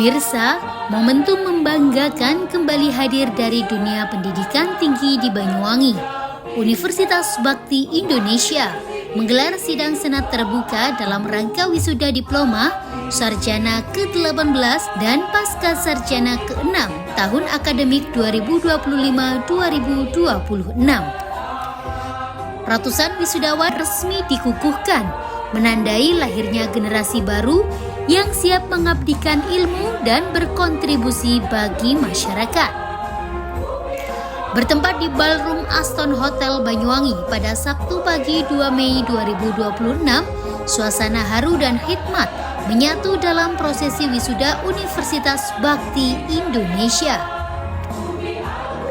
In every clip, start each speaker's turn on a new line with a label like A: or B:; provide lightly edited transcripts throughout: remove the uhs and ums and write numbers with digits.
A: Pemirsa, momentum membanggakan kembali hadir dari dunia pendidikan tinggi di Banyuwangi. Universitas Bakti Indonesia menggelar sidang senat terbuka dalam rangka wisuda diploma, sarjana ke-18 dan pasca sarjana ke-6 tahun akademik 2025-2026. Ratusan wisudawan resmi dikukuhkan, menandai lahirnya generasi baru yang siap mengabdikan ilmu dan berkontribusi bagi masyarakat. Bertempat di Ballroom Aston Hotel Banyuwangi pada Sabtu pagi 2 Mei 2026, suasana haru dan hikmat menyatu dalam prosesi wisuda Universitas Bakti Indonesia.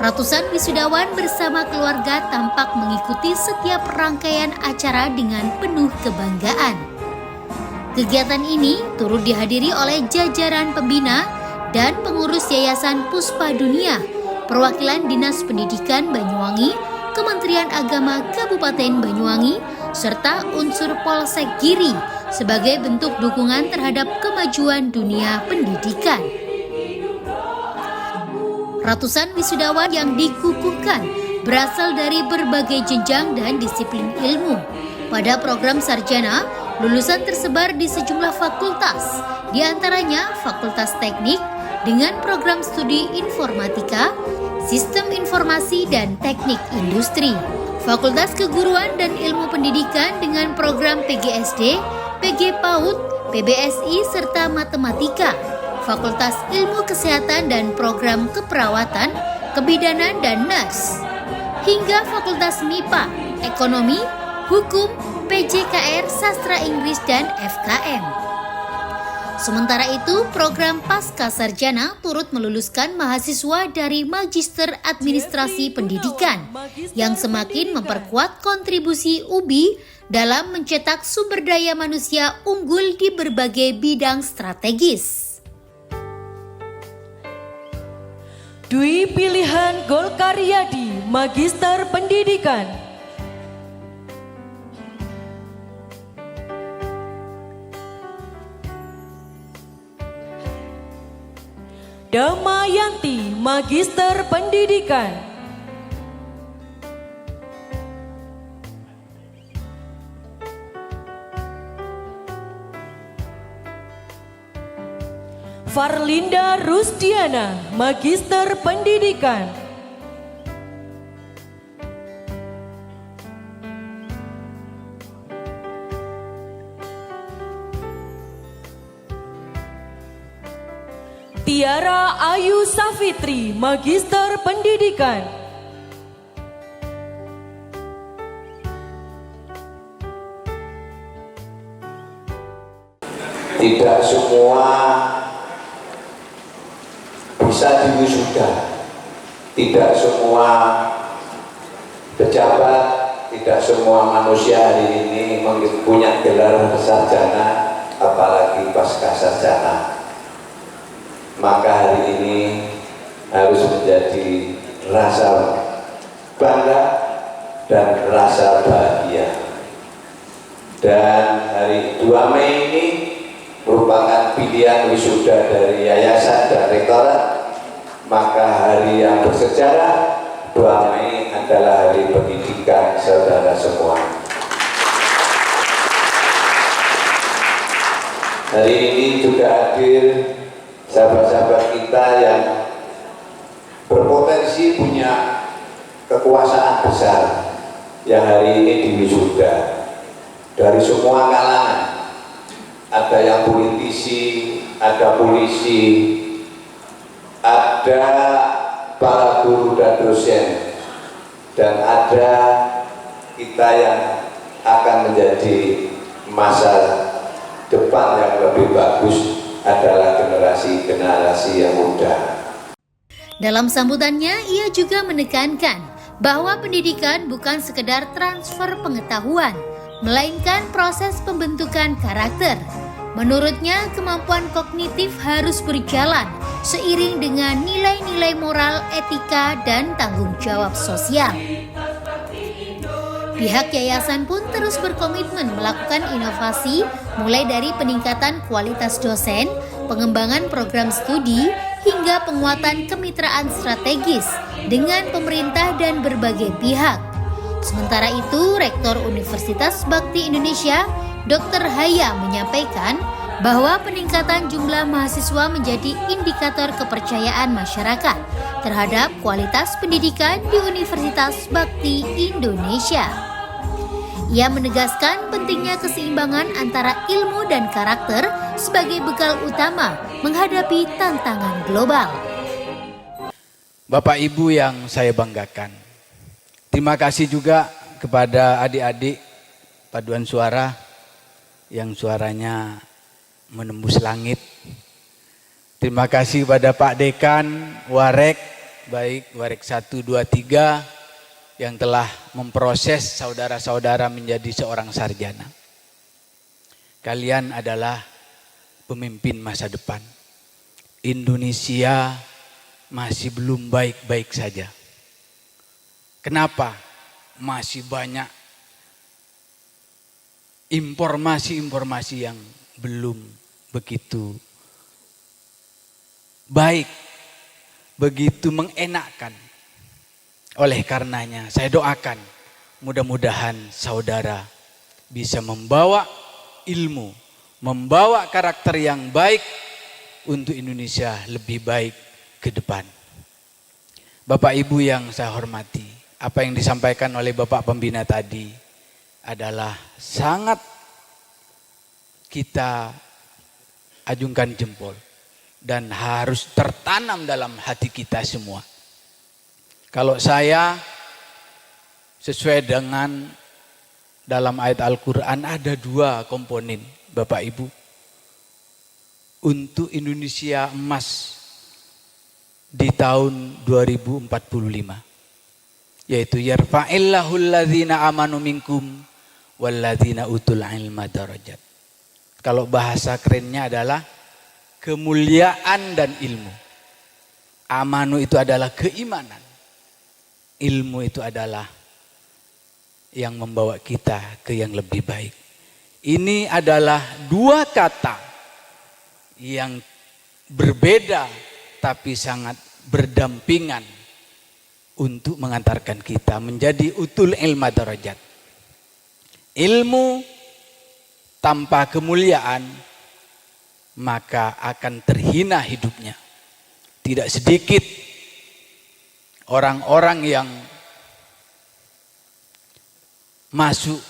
A: Ratusan wisudawan bersama keluarga tampak mengikuti setiap rangkaian acara dengan penuh kebanggaan. Kegiatan ini turut dihadiri oleh jajaran pembina dan pengurus Yayasan Puspa Dunia, perwakilan Dinas Pendidikan Banyuwangi, Kementerian Agama Kabupaten Banyuwangi, serta unsur Polsek Giri sebagai bentuk dukungan terhadap kemajuan dunia pendidikan. Ratusan wisudawan yang dikukuhkan berasal dari berbagai jenjang dan disiplin ilmu. Pada program sarjana, lulusan tersebar di sejumlah fakultas, di antaranya Fakultas Teknik dengan program studi Informatika, Sistem Informasi dan Teknik Industri, Fakultas Keguruan dan Ilmu Pendidikan dengan program PGSD, PG PAUD, PBSI serta Matematika, Fakultas Ilmu Kesehatan dan program Keperawatan, Kebidanan dan Nurse, hingga Fakultas MIPA, Ekonomi, Hukum, PJKR, Sastra Inggris, dan FKM. Sementara itu, program Pasca Sarjana turut meluluskan mahasiswa dari Magister Administrasi Pendidikan yang semakin memperkuat kontribusi UBI dalam mencetak sumber daya manusia unggul di berbagai bidang strategis.
B: Dwi Pilihan Golkaryadi, Magister Pendidikan. Damayanti, Magister Pendidikan. Farlinda Rusdiana, Magister Pendidikan. Tiara Ayu Safitri, Magister Pendidikan.
C: Tidak semua bisa diwisuda, tidak semua pejabat, tidak semua manusia hari ini punya gelar sarjana, apalagi pasca sarjana. Maka hari ini harus menjadi rasa bangga dan rasa bahagia. Dan hari 2 Mei ini merupakan pilihan wisuda dari yayasan dan rektorat. Maka hari yang bersejarah, 2 Mei adalah hari pendidikan saudara semua. Hari ini juga hadir sahabat-sahabat kita yang berpotensi punya kekuasaan besar yang hari ini diwisuda dari semua kalangan. Ada yang politisi, ada polisi, ada para guru dan dosen, dan ada kita yang akan menjadi masa depan yang lebih bagus adalah generasi yang muda.
A: Dalam sambutannya, ia juga menekankan bahwa pendidikan bukan sekedar transfer pengetahuan, melainkan proses pembentukan karakter. Menurutnya, kemampuan kognitif harus berjalan seiring dengan nilai-nilai moral, etika, dan tanggung jawab sosial. Pihak yayasan pun terus berkomitmen melakukan inovasi mulai dari peningkatan kualitas dosen, pengembangan program studi, hingga penguatan kemitraan strategis dengan pemerintah dan berbagai pihak. Sementara itu, Rektor Universitas Bakti Indonesia, Dr. Haya menyampaikan bahwa peningkatan jumlah mahasiswa menjadi indikator kepercayaan masyarakat terhadap kualitas pendidikan di Universitas Bakti Indonesia. Ia menegaskan pentingnya keseimbangan antara ilmu dan karakter sebagai bekal utama menghadapi tantangan global.
D: Bapak Ibu yang saya banggakan, terima kasih juga kepada adik-adik paduan suara yang suaranya menembus langit. Terima kasih pada Pak Dekan, Warek, baik Warek 1, 2, 3 yang telah memproses saudara-saudara menjadi seorang sarjana. Kalian adalah pemimpin masa depan. Indonesia masih belum baik-baik saja. Kenapa? Masih banyak informasi-informasi yang belum begitu baik, begitu mengenakkan. Oleh karenanya saya doakan mudah-mudahan saudara bisa membawa ilmu, membawa karakter yang baik untuk Indonesia lebih baik ke depan. Bapak Ibu yang saya hormati, apa yang disampaikan oleh Bapak Pembina tadi adalah sangat kita ajungkan jempol dan harus tertanam dalam hati kita semua. Kalau saya sesuai dengan dalam ayat Al-Quran ada 2 komponen Bapak Ibu. Untuk Indonesia emas di tahun 2045. Yaitu yarfa'illahu alladzina amanu minkum walladzina utul ilma darajat. Kalau bahasa kerennya adalah kemuliaan dan ilmu. Amanu itu adalah keimanan. Ilmu itu adalah yang membawa kita ke yang lebih baik. Ini adalah 2 kata yang berbeda tapi sangat berdampingan untuk mengantarkan kita menjadi utul ilma darajat. Ilmu tanpa kemuliaan maka akan terhina hidupnya. Tidak sedikit orang-orang yang masuk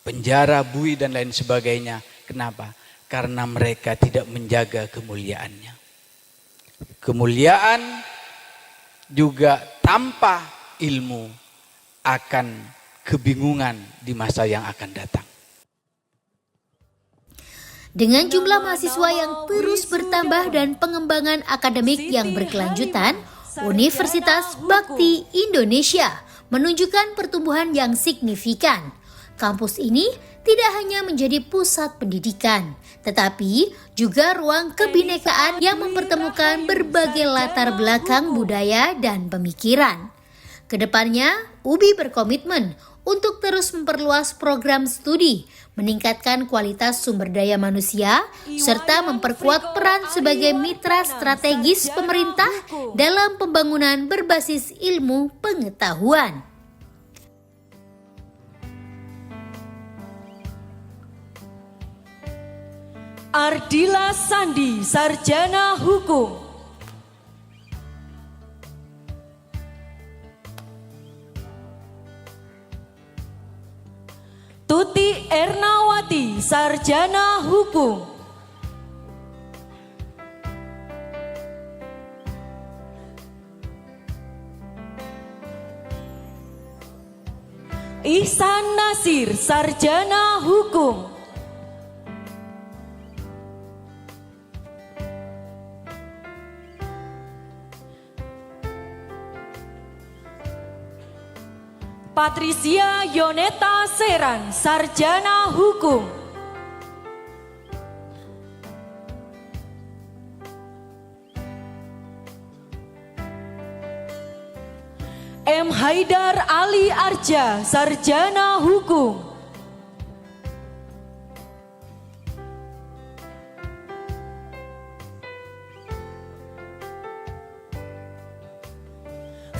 D: penjara, bui dan lain sebagainya. Kenapa? Karena mereka tidak menjaga kemuliaannya. Kemuliaan juga tanpa ilmu akan kebingungan di masa yang akan datang.
A: Dengan jumlah mahasiswa yang terus bertambah dan pengembangan akademik yang berkelanjutan, Universitas Bakti Indonesia menunjukkan pertumbuhan yang signifikan. Kampus ini tidak hanya menjadi pusat pendidikan, tetapi juga ruang kebinekaan yang mempertemukan berbagai latar belakang budaya dan pemikiran. Kedepannya, UBI berkomitmen untuk terus memperluas program studi, meningkatkan kualitas sumber daya manusia, serta memperkuat peran sebagai mitra strategis pemerintah dalam pembangunan berbasis ilmu pengetahuan.
B: Ardila Sandi, Sarjana Hukum. Tuti Ernawati, Sarjana Hukum. Ihsan Nasir, Sarjana Hukum. Patricia Yoneta Seran, Sarjana Hukum. M. Haidar Ali Arja, Sarjana Hukum.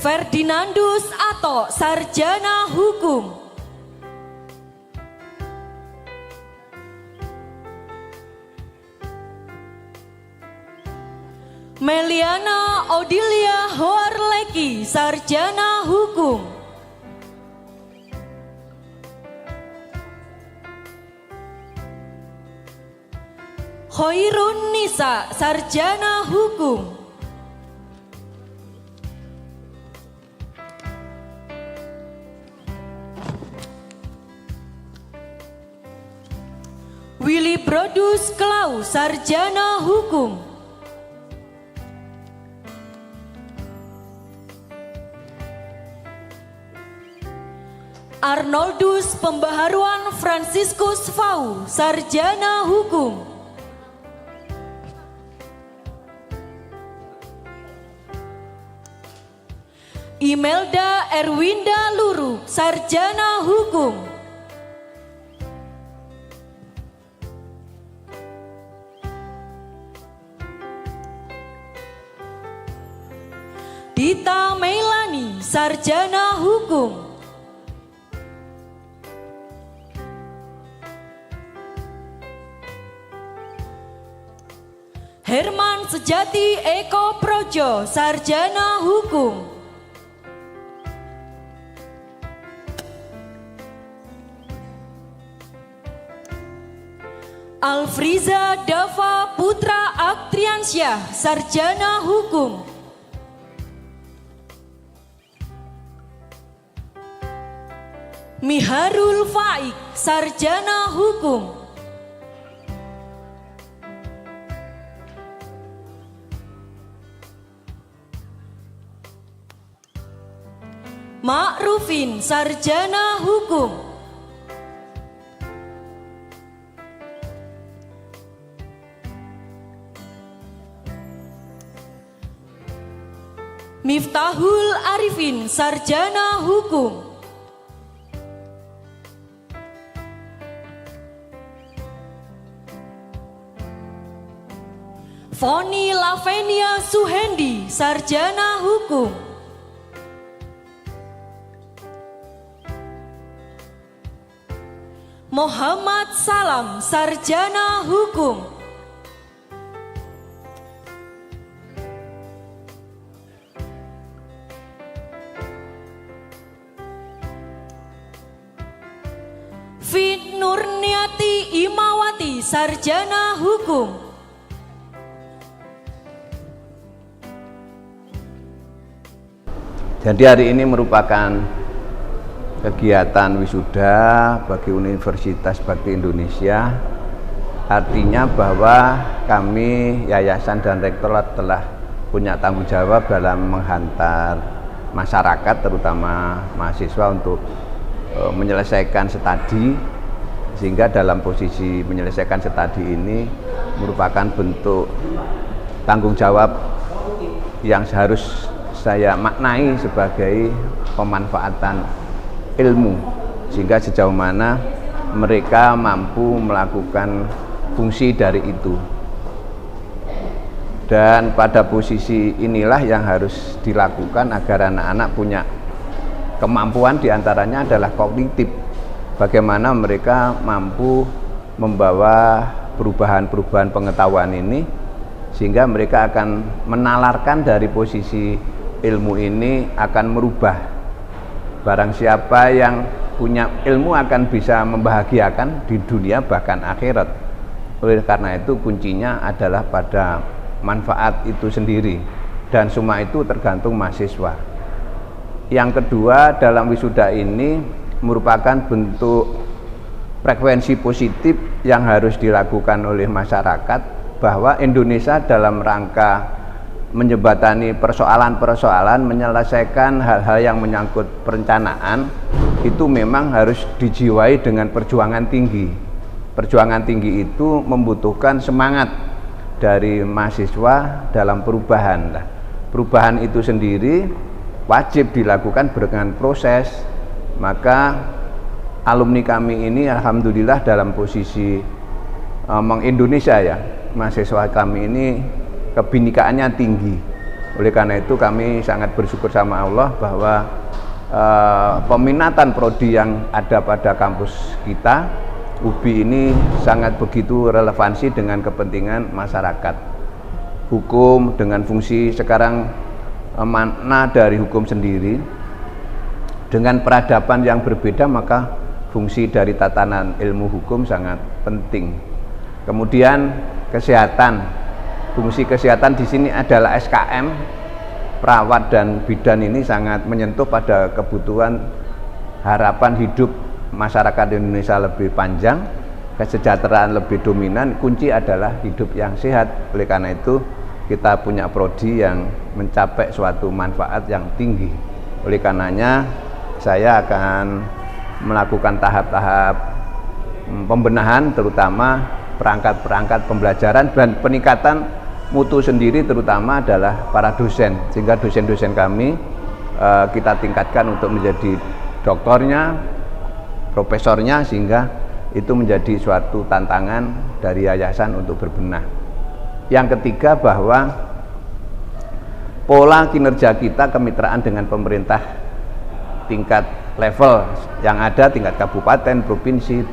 B: Ferdinandus Ato, Sarjana Hukum. Meliana Odilia Hoarleki, Sarjana Hukum. Khairun Nisa, Sarjana Hukum. Willy Brodus Klau, Sarjana Hukum. Arnoldus Pembaharuan Franciscus Fau, Sarjana Hukum. Imelda Erwinda Luru, Sarjana Hukum. Dita Meilani, Sarjana Hukum. Herman Sejati Eko Projo, Sarjana Hukum. Alfriza Dava Putra Aktriansyah, Sarjana Hukum. Miharul Faik, Sarjana Hukum. Ma'rufin, Sarjana Hukum. Miftahul Arifin, Sarjana Hukum. Foni Lavenia Suhendi, Sarjana Hukum. Muhammad Salam, Sarjana Hukum. Fit Nurniati Imawati, Sarjana Hukum.
E: Jadi hari ini merupakan kegiatan wisuda bagi Universitas Bakti Indonesia, artinya bahwa kami yayasan dan rektorat telah punya tanggung jawab dalam menghantar masyarakat terutama mahasiswa untuk menyelesaikan studi, sehingga dalam posisi menyelesaikan studi ini merupakan bentuk tanggung jawab yang harus saya maknai sebagai pemanfaatan ilmu, sehingga sejauh mana mereka mampu melakukan fungsi dari itu. Dan pada posisi inilah yang harus dilakukan agar anak-anak punya kemampuan, diantaranya adalah kognitif. Bagaimana mereka mampu membawa perubahan-perubahan pengetahuan ini, sehingga mereka akan menalarkan dari posisi ilmu ini akan merubah. Barang siapa yang punya ilmu akan bisa membahagiakan di dunia bahkan akhirat. Oleh karena itu kuncinya adalah pada manfaat itu sendiri, dan semua itu tergantung mahasiswa. Yang kedua, dalam wisuda ini merupakan bentuk frekuensi positif yang harus dilakukan oleh masyarakat, bahwa Indonesia dalam rangka menjembatani persoalan-persoalan, menyelesaikan hal-hal yang menyangkut perencanaan, itu memang harus dijiwai dengan perjuangan tinggi. Perjuangan tinggi itu membutuhkan semangat dari mahasiswa dalam perubahan. Perubahan itu sendiri wajib dilakukan dengan proses. Maka alumni kami ini alhamdulillah dalam posisi Indonesia ya, mahasiswa kami ini kebinikaannya tinggi, Oleh karena itu kami sangat bersyukur sama Allah bahwa peminatan prodi yang ada pada kampus kita UBI ini sangat begitu relevansi dengan kepentingan masyarakat. Hukum dengan fungsi sekarang makna dari hukum sendiri dengan peradaban yang berbeda, maka fungsi dari tatanan ilmu hukum sangat penting. Kemudian kesehatan, fungsi kesehatan di sini adalah SKM, perawat dan bidan ini sangat menyentuh pada kebutuhan harapan hidup masyarakat Indonesia lebih panjang, kesejahteraan lebih dominan. Kunci adalah hidup yang sehat. Oleh karena itu kita punya prodi yang mencapai suatu manfaat yang tinggi. Oleh karenanya saya akan melakukan tahap-tahap pembenahan, terutama perangkat-perangkat pembelajaran dan peningkatan mutu sendiri, terutama adalah para dosen, sehingga dosen-dosen kami kita tingkatkan untuk menjadi doktornya, profesornya, sehingga itu menjadi suatu tantangan dari yayasan untuk berbenah. Yang ketiga, bahwa pola kinerja kita kemitraan dengan pemerintah tingkat level yang ada, tingkat kabupaten, provinsi,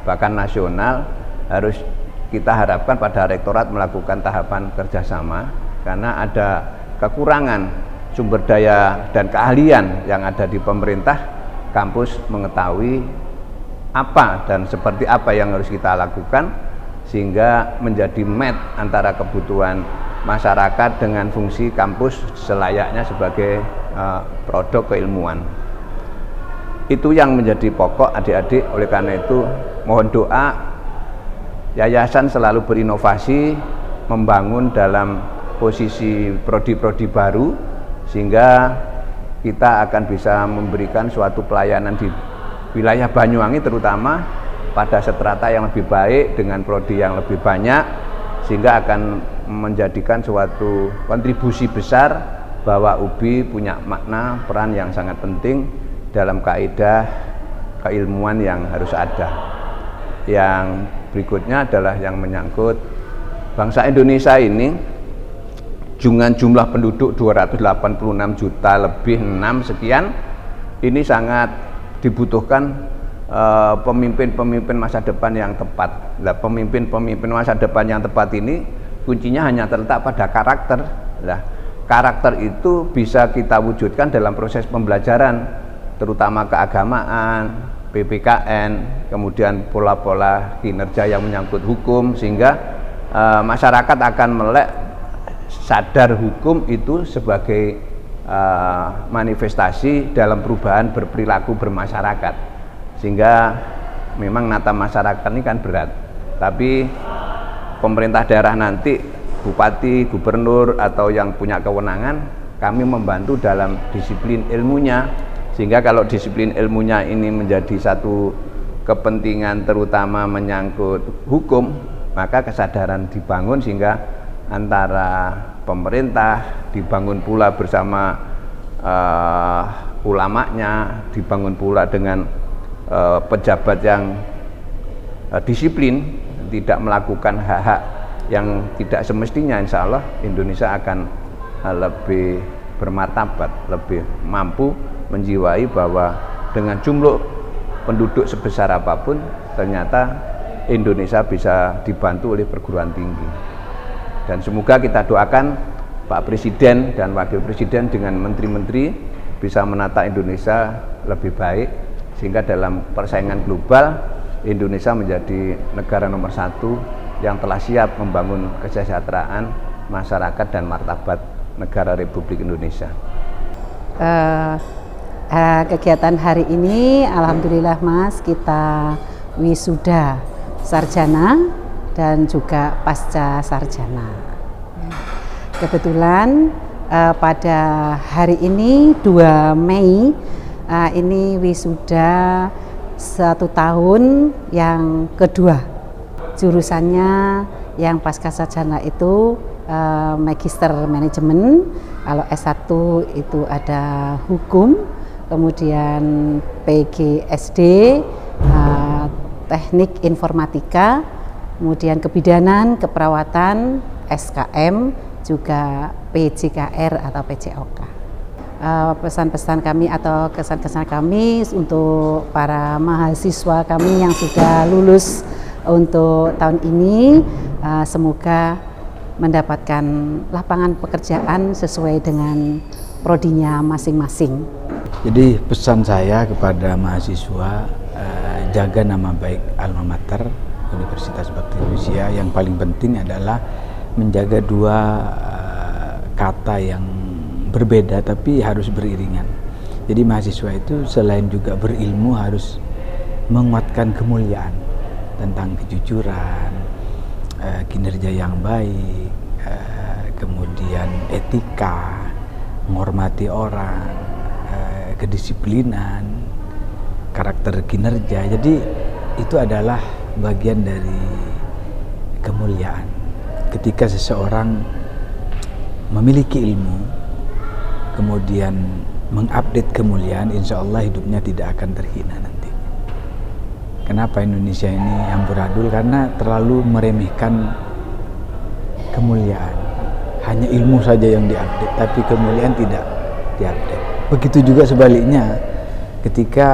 E: bahkan nasional, harus kita harapkan pada rektorat melakukan tahapan kerjasama, karena ada kekurangan sumber daya dan keahlian yang ada di pemerintah. Kampus mengetahui apa dan seperti apa yang harus kita lakukan, sehingga menjadi match antara kebutuhan masyarakat dengan fungsi kampus selayaknya sebagai produk keilmuan. Itu yang menjadi pokok adik-adik. Oleh karena itu mohon doa, yayasan selalu berinovasi, membangun dalam posisi prodi-prodi baru, sehingga kita akan bisa memberikan suatu pelayanan di wilayah Banyuwangi, terutama pada strata yang lebih baik dengan prodi yang lebih banyak, sehingga akan menjadikan suatu kontribusi besar bahwa UBI punya makna peran yang sangat penting dalam kaidah keilmuan yang harus ada. Yang berikutnya adalah yang menyangkut bangsa Indonesia ini dengan jumlah penduduk 286 juta lebih 6 sekian, ini sangat dibutuhkan pemimpin-pemimpin masa depan yang tepat. Nah, pemimpin-pemimpin masa depan yang tepat ini kuncinya hanya terletak pada karakter. Nah, karakter itu bisa kita wujudkan dalam proses pembelajaran, terutama keagamaan, PPKN, kemudian pola-pola kinerja yang menyangkut hukum, sehingga masyarakat akan melek sadar hukum itu sebagai manifestasi dalam perubahan berperilaku bermasyarakat, sehingga memang nata masyarakat ini kan berat, tapi pemerintah daerah nanti, bupati, gubernur atau yang punya kewenangan, kami membantu dalam disiplin ilmunya, sehingga kalau disiplin ilmunya ini menjadi satu kepentingan terutama menyangkut hukum, maka kesadaran dibangun, sehingga antara pemerintah dibangun pula bersama ulamanya, dibangun pula dengan pejabat yang disiplin, tidak melakukan hak-hak yang tidak semestinya. Insya Allah Indonesia akan lebih bermartabat, lebih mampu menjiwai bahwa dengan jumlah penduduk sebesar apapun, ternyata Indonesia bisa dibantu oleh perguruan tinggi. Dan semoga kita doakan Pak Presiden dan Wakil Presiden dengan menteri-menteri bisa menata Indonesia lebih baik, sehingga dalam persaingan global Indonesia menjadi negara nomor 1 yang telah siap membangun kesejahteraan masyarakat dan martabat negara Republik Indonesia.
F: Kegiatan hari ini alhamdulillah Mas, kita wisuda sarjana dan juga pasca sarjana. Kebetulan pada hari ini 2 Mei ini wisuda 1 tahun yang kedua. Jurusannya yang pasca sarjana itu Magister Manajemen, kalau S1 itu ada hukum, kemudian PGSD Teknik Informatika, kemudian kebidanan, keperawatan, SKM, juga PJKR atau PJOK. Pesan-pesan kami atau kesan-kesan kami untuk para mahasiswa kami yang sudah lulus untuk tahun ini, semoga mendapatkan lapangan pekerjaan sesuai dengan prodinya masing-masing.
D: Jadi pesan saya kepada mahasiswa, jaga nama baik alma mater Universitas Bakti Indonesia. Yang paling penting adalah menjaga dua kata yang berbeda tapi harus beriringan. Jadi mahasiswa itu selain juga berilmu harus menguatkan kemuliaan tentang kejujuran, kinerja yang baik, kemudian etika, menghormati orang, kedisiplinan, karakter kinerja. Jadi itu adalah bagian dari kemuliaan. Ketika seseorang memiliki ilmu kemudian mengupdate kemuliaan, insya Allah hidupnya tidak akan terhina nanti. Kenapa Indonesia ini amburadul? Karena terlalu meremehkan kemuliaan. Hanya ilmu saja yang diupdate, tapi kemuliaan tidak diupdate. Begitu juga sebaliknya, ketika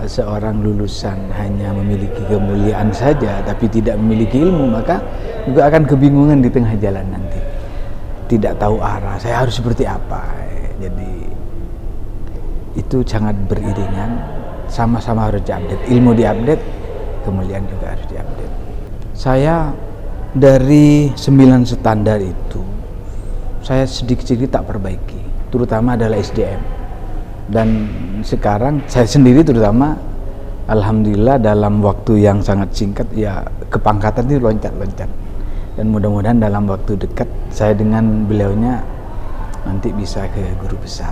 D: seorang lulusan hanya memiliki kemuliaan saja, tapi tidak memiliki ilmu, maka juga akan kebingungan di tengah jalan nanti. Tidak tahu arah, saya harus seperti apa. Jadi itu sangat beriringan, sama-sama harus diupdate. Ilmu diupdate, kemuliaan juga harus diupdate. Saya dari 9 standar itu, saya sedikit-sedikit tak perbaiki, terutama adalah SDM. Dan sekarang saya sendiri terutama, alhamdulillah dalam waktu yang sangat singkat, ya kepangkatan itu loncat-loncat. Dan mudah-mudahan dalam waktu dekat saya dengan beliaunya nanti bisa ke guru besar.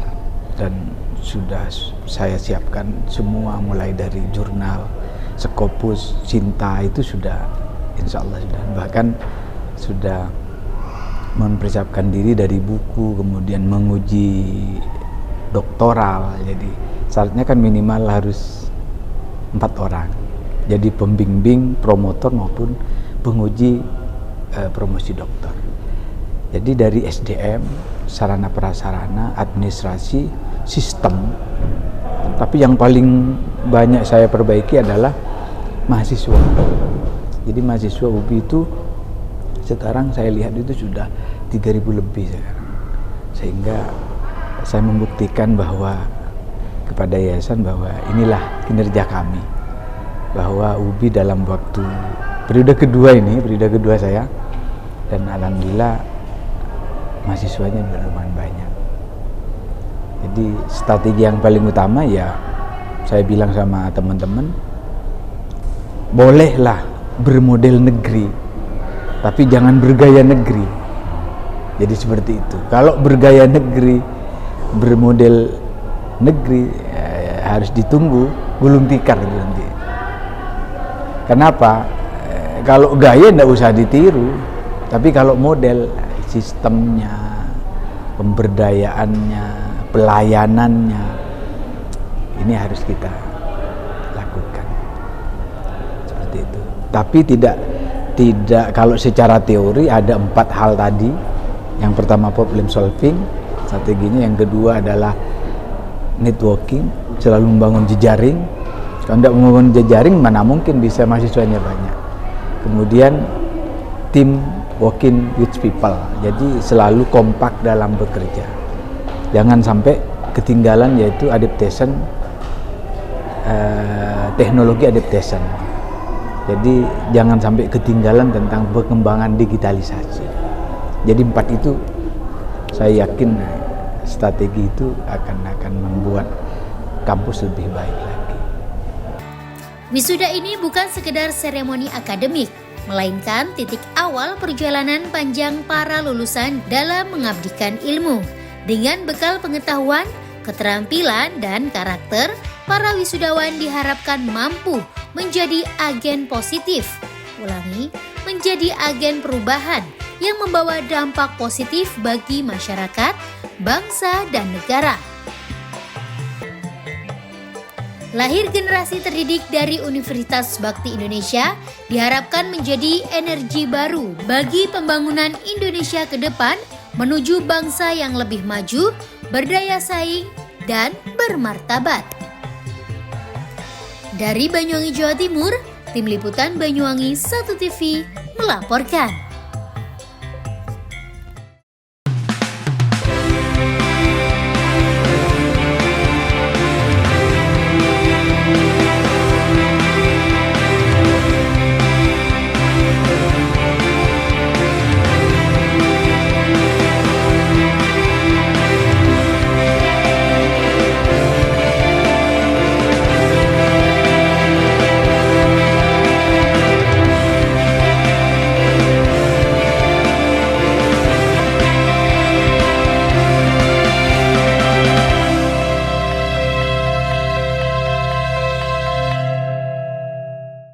D: Dan sudah saya siapkan semua, mulai dari jurnal, Skopus, Cinta, itu sudah insya Allah sudah. Bahkan sudah mempersiapkan diri dari buku, kemudian menguji doktoral. Jadi syaratnya kan minimal harus 4 orang. Jadi pembimbing, promotor maupun penguji promosi doktor. Jadi dari SDM, sarana prasarana, administrasi, sistem. Tapi yang paling banyak saya perbaiki adalah mahasiswa. Jadi mahasiswa UPI itu sekarang saya lihat itu sudah 3.000 lebih sekarang. Sehingga saya membuktikan bahwa kepada yayasan bahwa inilah kinerja kami. Bahwa UPI dalam waktu periode kedua saya, dan alhamdulillah mahasiswanya lumayan banyak. Jadi strategi yang paling utama ya saya bilang sama teman-teman, bolehlah bermodel negeri, tapi jangan bergaya negeri. Jadi seperti itu. Kalau bergaya negeri, bermodel negeri, harus ditunggu gulung tikar itu nanti. Kenapa? Kalau gaya tidak usah ditiru, tapi kalau model, sistemnya, pemberdayaannya, pelayanannya, ini harus kita lakukan seperti itu. Tapi tidak kalau secara teori ada 4 hal tadi. Yang pertama problem solving strateginya, yang kedua adalah networking, selalu membangun jejaring. Kalau tidak membangun jejaring, mana mungkin bisa mahasiswanya banyak. Kemudian tim working with people, jadi selalu kompak dalam bekerja. Jangan sampai ketinggalan, yaitu adaptation, teknologi adaptation. Jadi jangan sampai ketinggalan tentang perkembangan digitalisasi. Jadi 4 itu saya yakin strategi itu akan membuat kampus lebih baik lagi.
A: Wisuda ini bukan sekedar seremoni akademik, melainkan titik awal perjalanan panjang para lulusan dalam mengabdikan ilmu. Dengan bekal pengetahuan, keterampilan, dan karakter, para wisudawan diharapkan mampu menjadi agen positif. Menjadi agen perubahan yang membawa dampak positif bagi masyarakat, bangsa, dan negara. Lahir generasi terdidik dari Universitas Bakti Indonesia diharapkan menjadi energi baru bagi pembangunan Indonesia ke depan menuju bangsa yang lebih maju, berdaya saing, dan bermartabat. Dari Banyuwangi, Jawa Timur, Tim Liputan Banyuwangi 1 TV melaporkan.